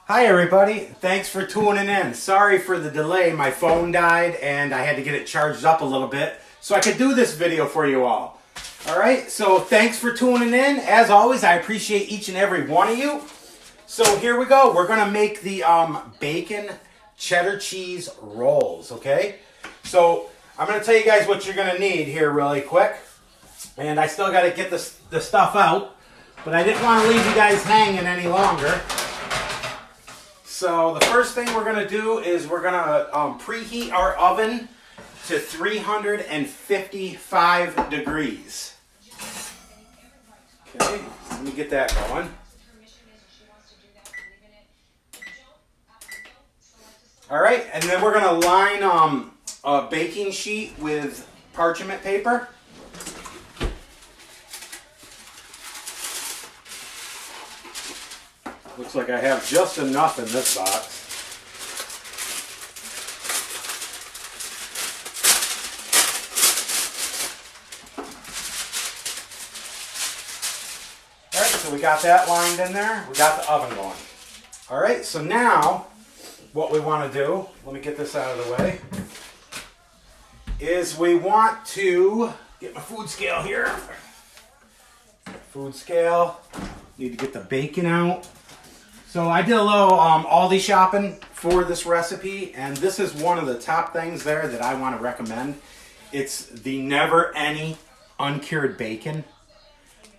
Hi everybody, thanks for tuning in. Sorry for the delay, my phone died and I had to get it charged up a little bit so I could do this video for you all. Alright, so thanks for tuning in. As always, I appreciate each and every one of you. So here we go, we're going to make the bacon cheddar cheese rolls, okay? So I'm going to tell you guys what you're going to need here really quick. And I still got to get the stuff out, but I didn't want to leave you guys hanging any longer. So the first thing we're going to do is we're going to preheat our oven to 355 degrees. Okay, let me get that going. All right, and then we're going to line a baking sheet with parchment paper. Looks like I have just enough in this box. Alright, so we got that lined in there. We got the oven going. Alright, so now what we want to do, let me get this out of the way, is we want to get my food scale here. Food scale. Need to get the bacon out. So I did a little Aldi shopping for this recipe, and this is one of the top things there that I want to recommend. It's the Never Any uncured bacon.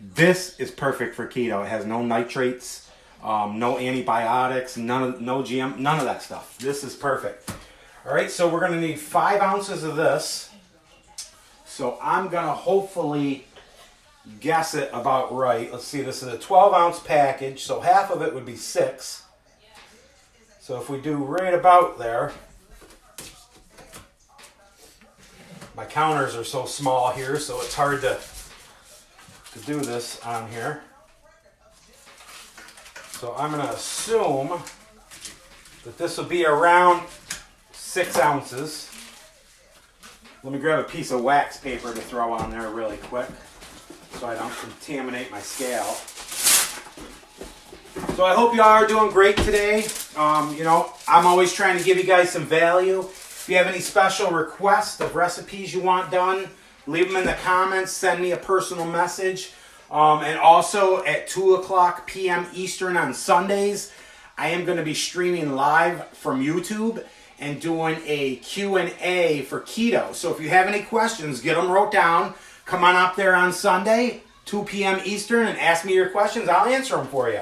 This is perfect for keto. It has no nitrates, no antibiotics, no GM, none of that stuff. This is perfect. All right, so we're going to need 5 ounces of this. So I'm going to hopefully guess it about right. Let's see, this is a 12-ounce package, so half of it would be 6. So if we do right about there, my counters are so small here, so it's hard to do this on here. So I'm going to assume that this will be around 6 ounces. Let me grab a piece of wax paper to throw on there really quick, so I don't contaminate my scale. So I hope you all are doing great today. You know, I'm always trying to give you guys some value. If you have any special requests of recipes you want done, leave them in the comments, send me a personal message. And also at 2:00 p.m. Eastern on Sundays, I am going to be streaming live from YouTube and doing a Q&A for keto. So if you have any questions, get them wrote down. Come on up there on Sunday, 2 p.m. Eastern, and ask me your questions. I'll answer them for you.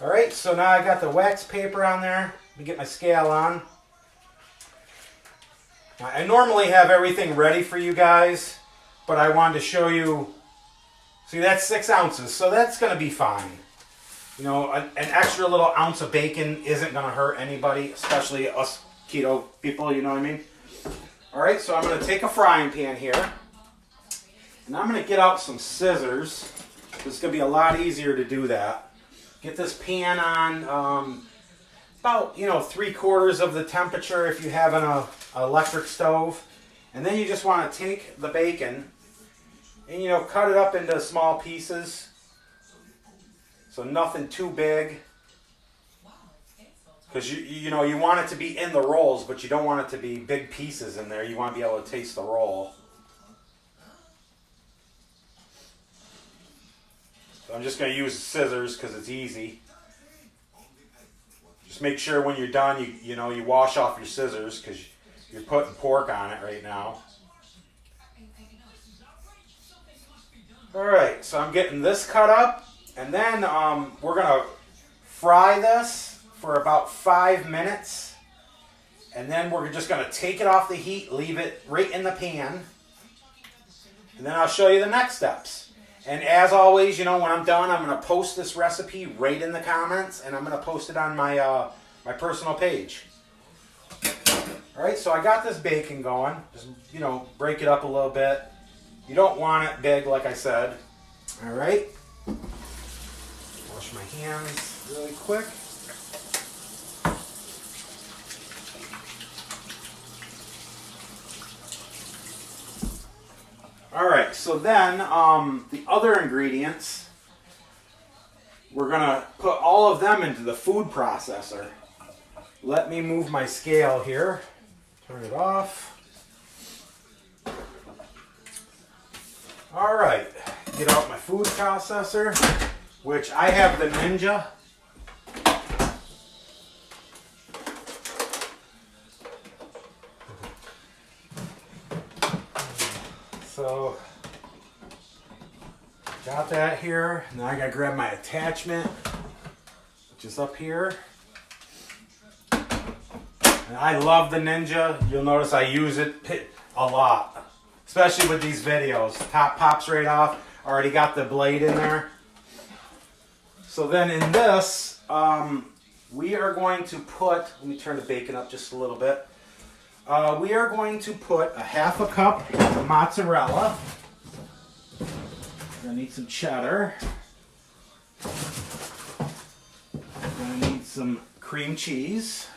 All right, so now I got the wax paper on there. Let me get my scale on. Now, I normally have everything ready for you guys, but I wanted to show you. See, that's 6 ounces, so that's going to be fine. You know, an extra little ounce of bacon isn't going to hurt anybody, especially us keto people, you know what I mean? All right, so I'm going to take a frying pan here. And I'm going to get out some scissors. It's going to be a lot easier to do that. Get this pan on about, 3/4 of the temperature if you have an electric stove. And then you just want to take the bacon and, cut it up into small pieces. So nothing too big. Because, you want it to be in the rolls, but you don't want it to be big pieces in there. You want to be able to taste the roll. I'm just going to use scissors because it's easy. Just make sure when you're done, you wash off your scissors because you're putting pork on it right now. All right, so I'm getting this cut up, and then we're going to fry this for about 5 minutes, and then we're just going to take it off the heat, leave it right in the pan, and then I'll show you the next steps. And as always, when I'm done, I'm going to post this recipe right in the comments, and I'm going to post it on my my personal page. All right, so I got this bacon going. Just, break it up a little bit. You don't want it big, like I said. All right. Wash my hands really quick. All right, so then the other ingredients we're gonna put all of them into the food processor. Let me move my scale here. Turn it off. All right, get out my food processor, which I have the Ninja. So, got that here. Now I gotta grab my attachment, which is up here. And I love the Ninja. You'll notice I use it a lot, especially with these videos. Top pops right off. Already got the blade in there. So then in this, we are going to put, let me turn the bacon up just a little bit. We are going to put a half a cup of mozzarella. We're gonna need some cheddar. We're gonna need some cream cheese.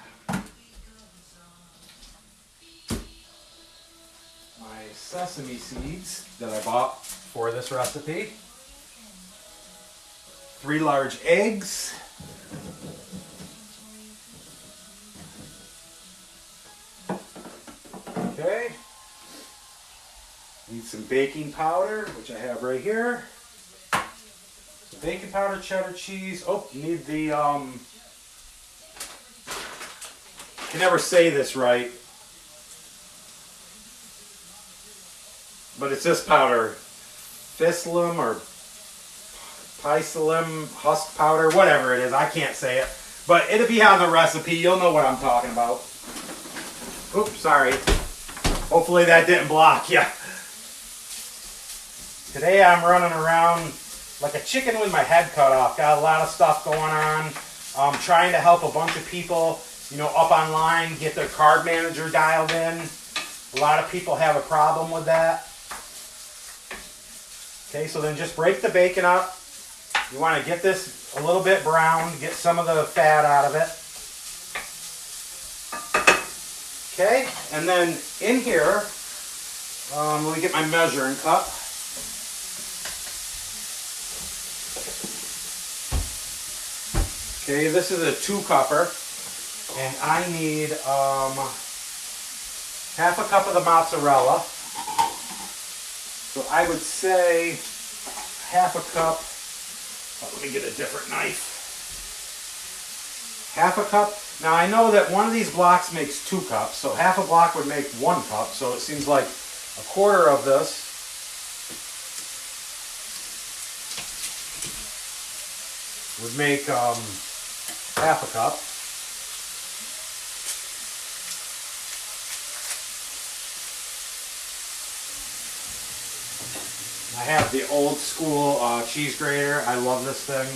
My sesame seeds that I bought for this recipe. 3 large eggs. Okay. Need some baking powder, which I have right here. So baking powder, cheddar cheese. Oh, need the, I can never say this right, but it's this powder. Physalim or Physalim husk powder, whatever it is. I can't say it, but it'll be on the recipe. You'll know what I'm talking about. Oops, sorry. Hopefully that didn't block you. Today I'm running around like a chicken with my head cut off. Got a lot of stuff going on. Trying to help a bunch of people, you know, up online, get their card manager dialed in. A lot of people have a problem with that. Okay, so then just break the bacon up. You want to get this a little bit brown, get some of the fat out of it. Okay, and then in here, let me get my measuring cup. Okay, this is a 2-cupper, and I need half a cup of the mozzarella. So I would say half a cup. Oh, let me get a different knife. Half a cup. Now I know that one of these blocks makes 2 cups, so half a block would make 1 cup. So it seems like a quarter of this would make half a cup. I have the old school cheese grater. I love this thing.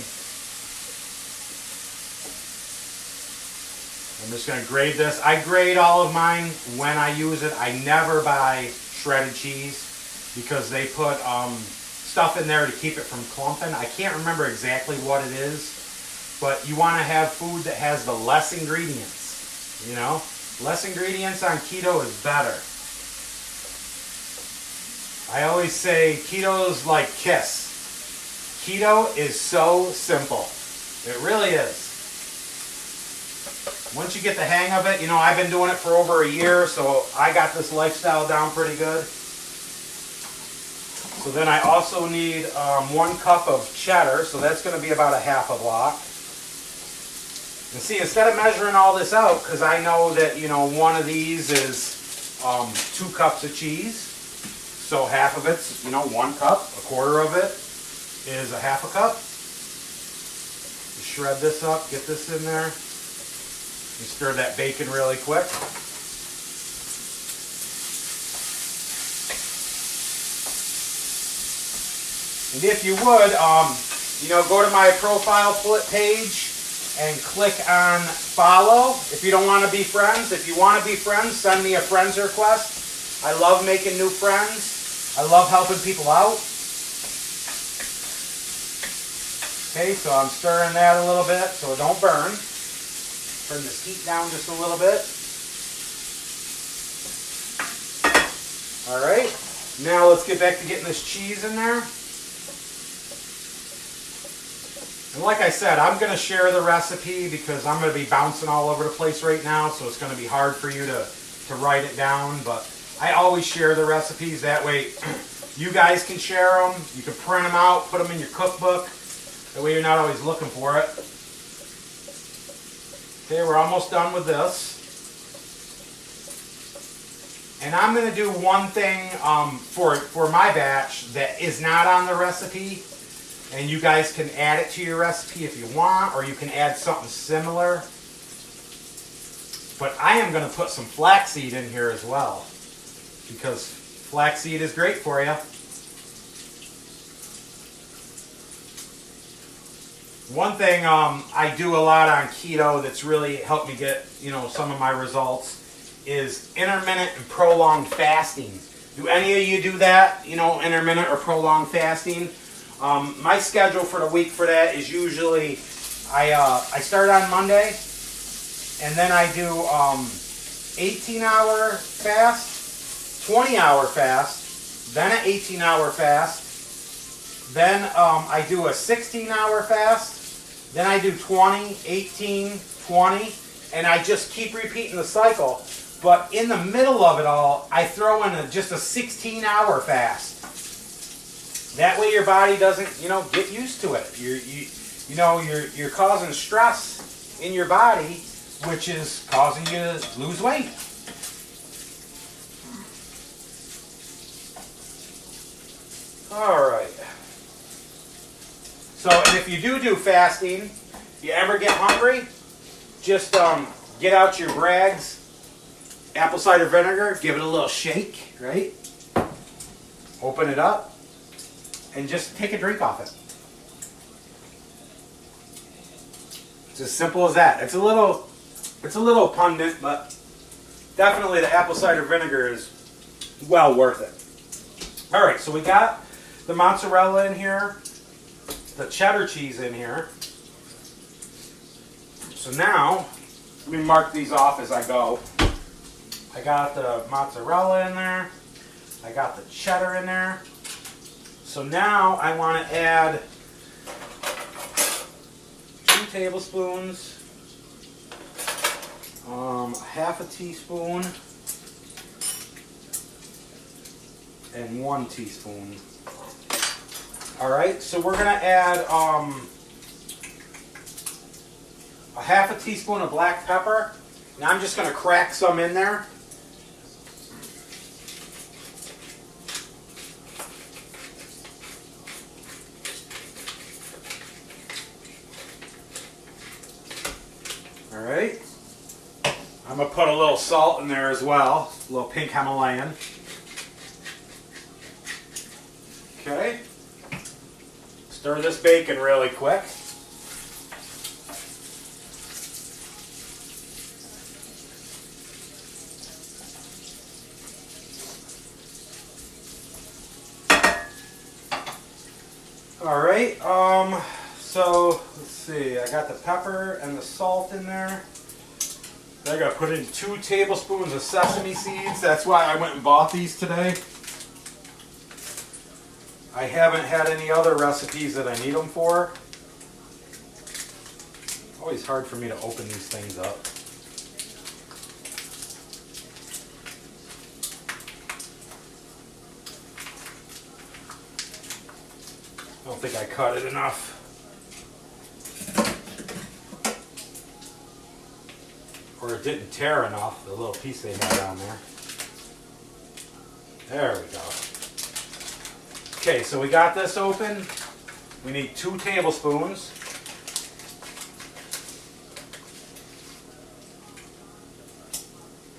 I'm just going to grate this. I grate all of mine when I use it. I never buy shredded cheese because they put stuff in there to keep it from clumping. I can't remember exactly what it is, but you want to have food that has the less ingredients. You know, less ingredients on keto is better. I always say keto is like KISS. Keto is so simple. It really is. Once you get the hang of it, you know, I've been doing it for over a year, so I got this lifestyle down pretty good. So then I also need 1 cup of cheddar, so that's going to be about a half a block. And see, instead of measuring all this out, because I know that, you know, one of these is 2 cups of cheese. So half of it's, you know, 1 cup. A quarter of it is a half a cup. Just shred this up, get this in there. And stir that bacon really quick. And if you would, you know, go to my profile page and click on follow. If you don't want to be friends, if you want to be friends, send me a friends request. I love making new friends. I love helping people out. Okay, so I'm stirring that a little bit so it don't burn. Turn this heat down just a little bit. All right, now let's get back to getting this cheese in there. And like I said, I'm going to share the recipe because I'm going to be bouncing all over the place right now, so it's going to be hard for you to write it down. But I always share the recipes. That way you guys can share them. You can print them out, put them in your cookbook. That way you're not always looking for it. Okay, we're almost done with this. And I'm going to do one thing for my batch that is not on the recipe. And you guys can add it to your recipe if you want, or you can add something similar. But I am going to put some flaxseed in here as well, because flaxseed is great for you. One thing I do a lot on keto that's really helped me get, some of my results is intermittent and prolonged fasting. Do any of you do that? Intermittent or prolonged fasting? My schedule for the week for that is usually I start on Monday, and then I do 18-hour fast, 20-hour fast, then an 18-hour fast, then I do a 16-hour fast, then I do 20, 18, 20, and I just keep repeating the cycle. But in the middle of it all, I throw in just a 16-hour fast. That way your body doesn't, get used to it. You're causing stress in your body, which is causing you to lose weight. All right. So, and if you do fasting, if you ever get hungry, just get out your Bragg's apple cider vinegar, give it a little shake, right? Open it up, and just take a drink off it. It's as simple as that. It's a little pungent, but definitely the apple cider vinegar is well worth it. All right, so we got the mozzarella in here, the cheddar cheese in here. So now, let me mark these off as I go. I got the mozzarella in there. I got the cheddar in there. So now I want to add 2 tablespoons, half a teaspoon, and 1 teaspoon. All right, so we're going to add a half a teaspoon of black pepper. Now I'm just going to crack some in there. All right. I'm going to put a little salt in there as well, a little pink Himalayan. Okay. Stir this bacon really quick. All right, so let's see, I got the pepper and the salt in there. I got to put in 2 tablespoons of sesame seeds. That's why I went and bought these today. I haven't had any other recipes that I need them for. Always hard for me to open these things up. I don't think I cut it enough. Or it didn't tear enough, the little piece they had down there. There we go. Okay, so we got this open. We need 2 tablespoons.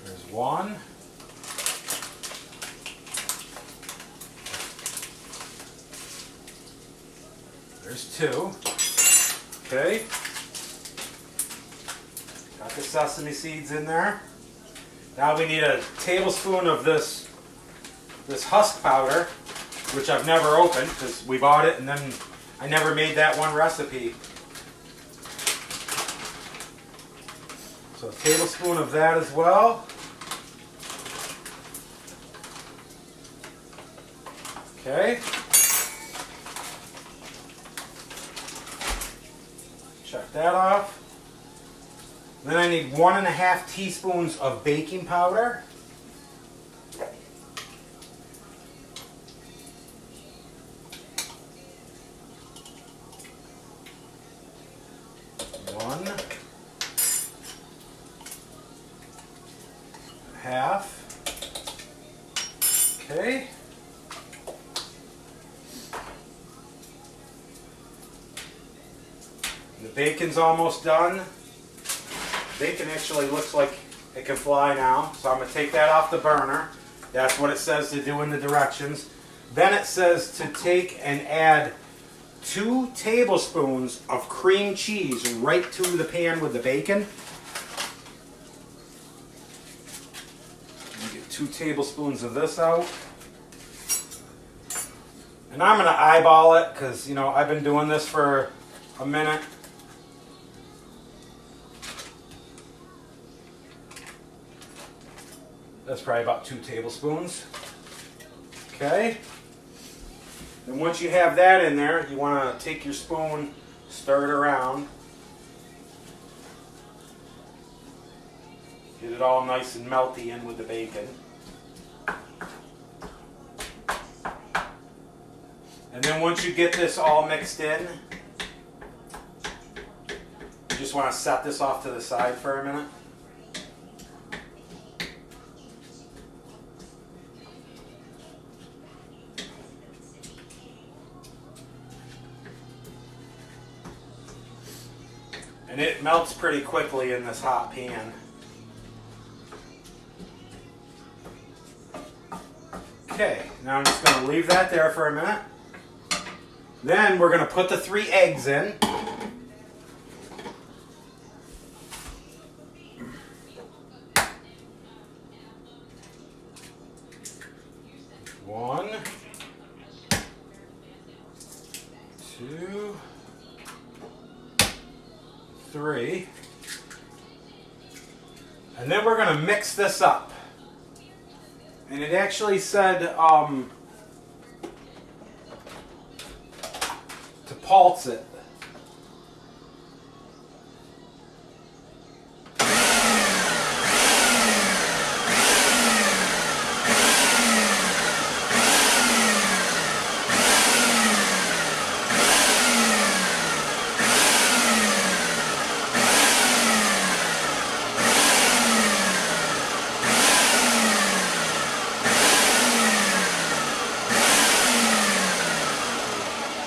There's 1. There's 2. Okay. Got the sesame seeds in there. Now we need a tablespoon of this husk powder, which I've never opened because we bought it and then I never made that one recipe. So a tablespoon of that as well. Okay. Check that off. Then I need 1.5 teaspoons of baking powder. One. Half. Okay. The bacon's almost done. Bacon actually looks like it can fly now, so I'm going to take that off the burner. That's what it says to do in the directions. Then it says to take and add 2 tablespoons of cream cheese right to the pan with the bacon. 2 tablespoons of this out. And I'm going to eyeball it because, you know, I've been doing this for a minute. That's probably about 2 tablespoons. Okay. And once you have that in there, you want to take your spoon, stir it around. Get it all nice and melty in with the bacon. And then once you get this all mixed in, you just want to set this off to the side for a minute. And it melts pretty quickly in this hot pan. Okay, now I'm just going to leave that there for a minute. Then we're going to put the 3 eggs in. One, 2, 3. And then we're going to mix this up. And it actually said to pulse it.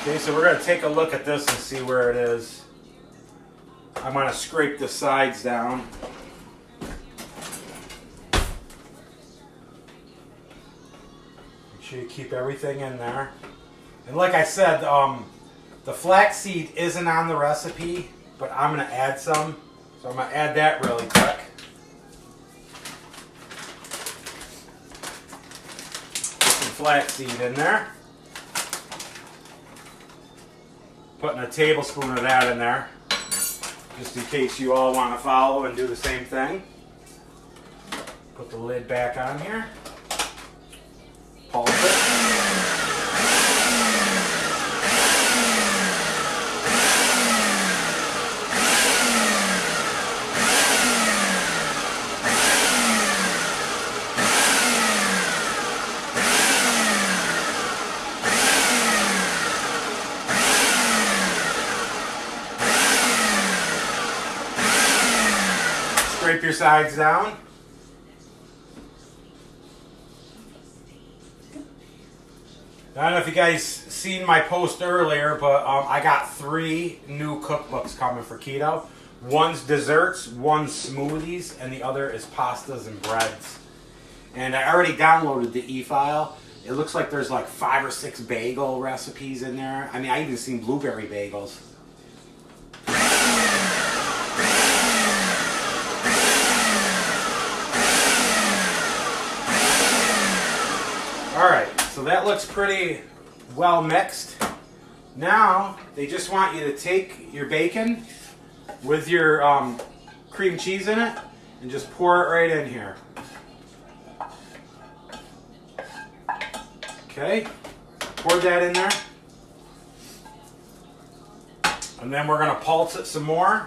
Okay, so we're going to take a look at this and see where it is. I'm going to scrape the sides down. Make sure you keep everything in there. And like I said, the flaxseed isn't on the recipe, but I'm going to add some. So I'm going to add that really quick. Put some flaxseed in there. Putting a tablespoon of that in there, just in case you all want to follow and do the same thing. Put the lid back on here. Pulse it. Scrape your sides down. I don't know if you guys seen my post earlier, but I got 3 new cookbooks coming for keto. One's desserts, one's smoothies, and the other is pastas and breads. And I already downloaded the e-file. It looks like there's like 5 or 6 bagel recipes in there. I mean, I even seen blueberry bagels. Alright, so that looks pretty well mixed. Now, they just want you to take your bacon with your cream cheese in it and just pour it right in here. Okay, pour that in there. And then we're going to pulse it some more.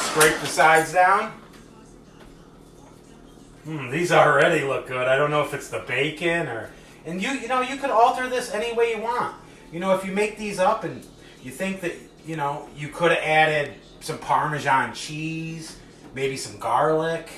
Scrape the sides down. These already look good. I don't know if it's the bacon or... And you know, you could alter this any way you want. You know, if you make these up and you think that, you know, you could have added some Parmesan cheese, maybe some garlic,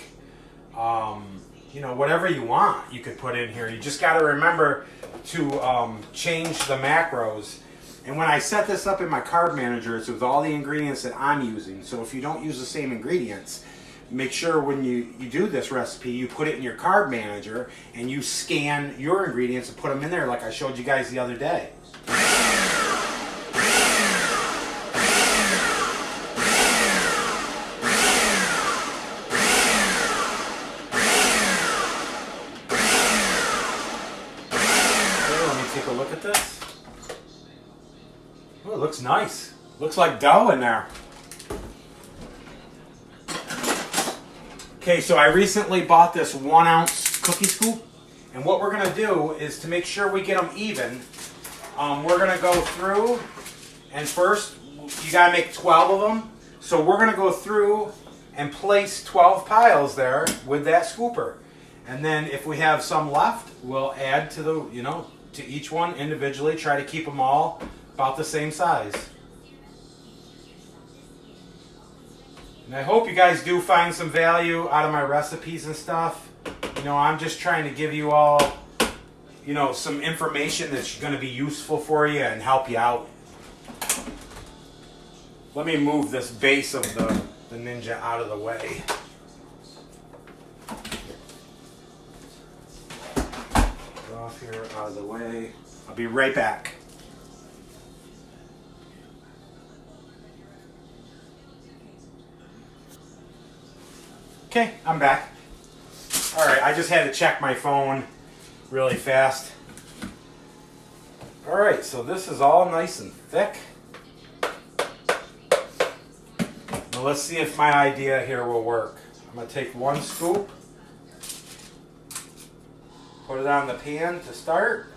you know, whatever you want you could put in here. You just got to remember to change the macros. And when I set this up in my carb manager, it's with all the ingredients that I'm using. So if you don't use the same ingredients, make sure when you do this recipe, you put it in your carb manager and you scan your ingredients and put them in there like I showed you guys the other day. Okay, let me take a look at this. Oh, it looks nice. Looks like dough in there. Okay, so I recently bought this 1 ounce cookie scoop. And what we're going to do is to make sure we get them even, we're going to go through, and first, you got to make 12 of them. So we're going to go through and place 12 piles there with that scooper. And then if we have some left, we'll add to the, you know, to each one individually. Try to keep them all about the same size. And I hope you guys do find some value out of my recipes and stuff. You know, I'm just trying to give you all, you know, some information that's going to be useful for you and help you out. Let me move this base of the Ninja out of the way. Get off here, out of the way. I'll be right back. Okay, I'm back. All right, I just had to check my phone really fast. All right, so this is all nice and thick. Now let's see if my idea here will work. I'm going to take 1 scoop, put it on the pan to start.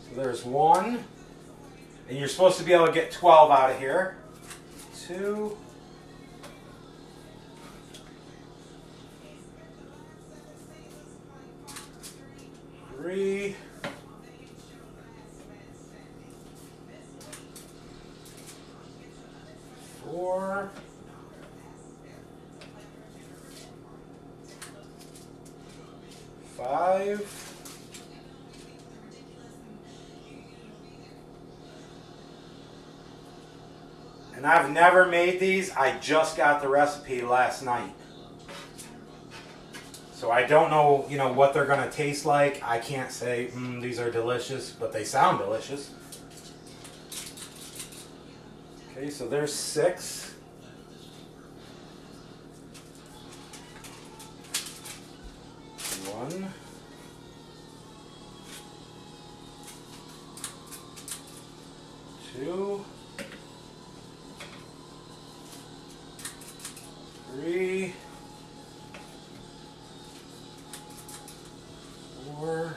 So there's 1. And you're supposed to be able to get 12 out of here. 2. 3. 4. 5. And I've never made these. I just got the recipe last night. So I don't know, you know, what they're going to taste like. I can't say, these are delicious, but they sound delicious. Okay, so there's 6. One. 2. 3. 4.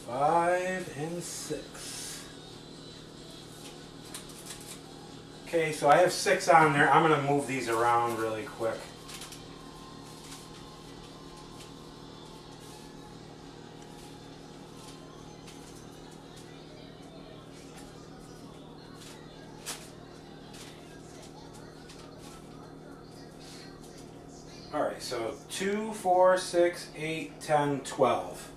5 and 6. Okay, so I have 6 on there. I'm going to move these around really quick. Alright, so 2, 4, 6, 8, 10, 12.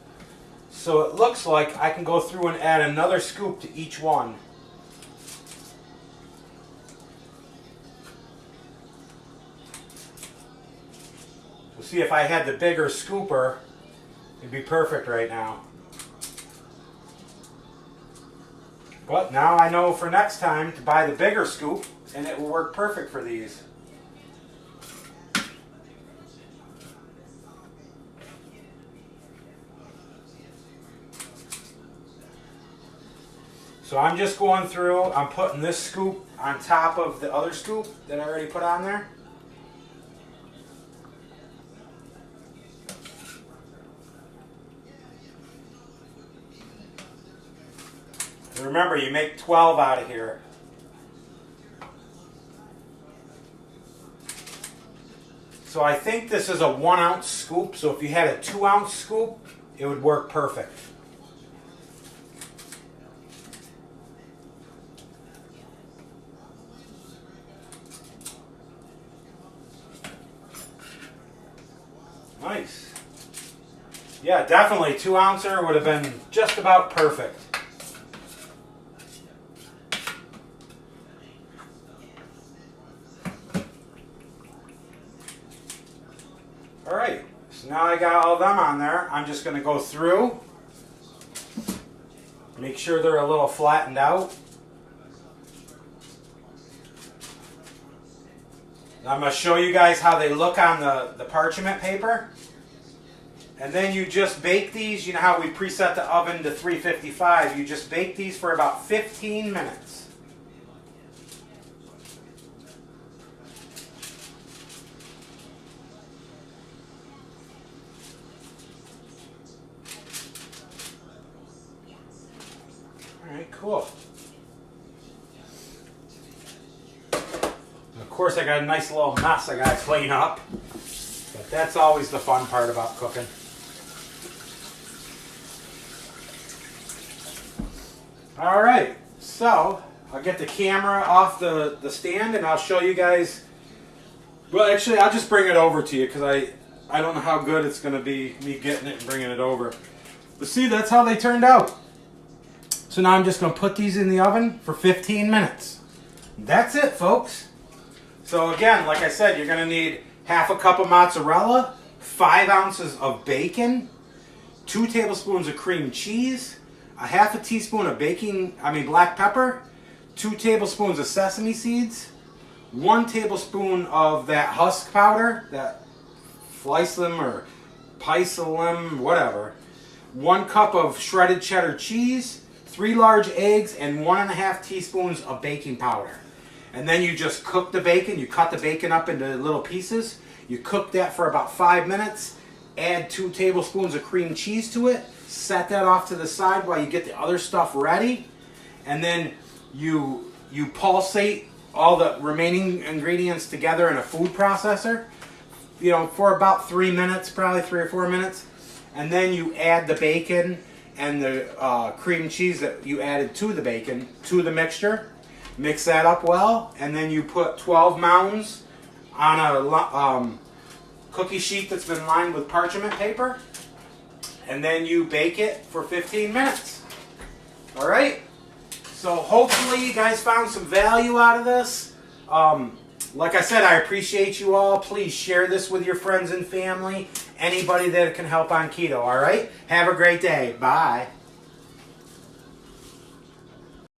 So it looks like I can go through and add another scoop to each one. So see, if I had the bigger scooper, it'd be perfect right now. But now I know for next time to buy the bigger scoop, and it will work perfect for these. So I'm just going through, I'm putting this scoop on top of the other scoop that I already put on there. And remember, you make 12 out of here. So I think this is a 1 ounce scoop, so if you had a 2 ounce scoop, it would work perfect. Nice. Yeah, definitely 2 ouncer would have been just about perfect. Alright, so now I got all of them on there. I'm just going to go through, make sure they're a little flattened out. I'm going to show you guys how they look on the parchment paper. And then you just bake these. You know how we preset the oven to 355. You just bake these for about 15 minutes. Alright, cool. And of course I got a nice little mess I got to clean up. But that's always the fun part about cooking. Alright, so I'll get the camera off the stand and I'll show you guys. Well, actually, I'll just bring it over to you because I don't know how good it's going to be, me getting it and bringing it over. But see, that's how they turned out. So now I'm just going to put these in the oven for 15 minutes. That's it, folks. So again, like I said, you're going to need half a cup of mozzarella, 5 ounces of bacon, 2 tablespoons of cream cheese, a half a teaspoon of black pepper, 2 tablespoons of sesame seeds, 1 tablespoon of that husk powder, that flyslem or pisalem, whatever, 1 cup of shredded cheddar cheese, 3 large eggs, and 1.5 teaspoons of baking powder. And then you just cook the bacon. You cut the bacon up into little pieces. You cook that for about 5 minutes. Add 2 tablespoons of cream cheese to it. Set that off to the side while you get the other stuff ready. And then you pulsate all the remaining ingredients together in a food processor, you know, for about 3 minutes, probably 3 or 4 minutes. And then you add the bacon and the cream cheese that you added to the bacon to the mixture. Mix that up well, and then you put 12 mounds on a cookie sheet that's been lined with parchment paper, and then you bake it for 15 minutes. All right? So hopefully you guys found some value out of this. Like I said, I appreciate you all. Please share this with your friends and family, anybody that can help on keto, all right? Have a great day. Bye.